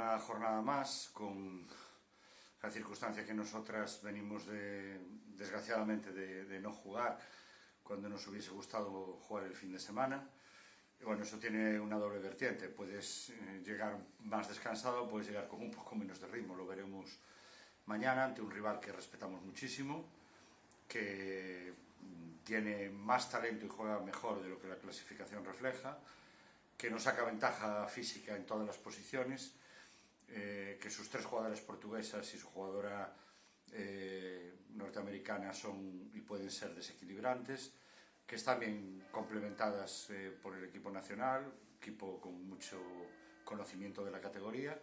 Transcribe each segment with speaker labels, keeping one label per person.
Speaker 1: una jornada más con la circunstancia que nosotras venimos desgraciadamente de no jugar cuando nos hubiese gustado jugar el fin de semana. Y bueno, eso tiene una doble vertiente, puedes llegar más descansado, puedes llegar con un poco menos de ritmo, lo veremos mañana ante un rival que respetamos muchísimo, que tiene más talento y juega mejor de lo que la clasificación refleja, que nos saca ventaja física en todas las posiciones, que sus tres jugadoras portuguesas y su jugadora norteamericana son y pueden ser desequilibrantes, que están bien complementadas por el equipo nacional, equipo con mucho conocimiento de la categoría,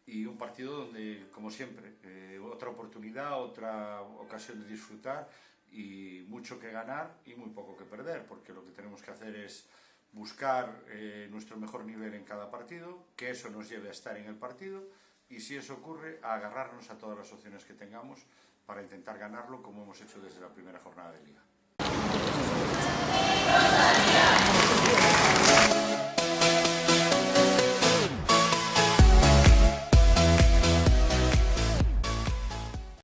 Speaker 1: y un partido donde, como siempre, otra oportunidad, otra ocasión de disfrutar y mucho que ganar y muy poco que perder, porque lo que tenemos que hacer es buscar nuestro mejor nivel en cada partido, que eso nos lleve a estar en el partido y, si eso ocurre, a agarrarnos a todas las opciones que tengamos para intentar ganarlo, como hemos hecho desde la primera jornada de Liga.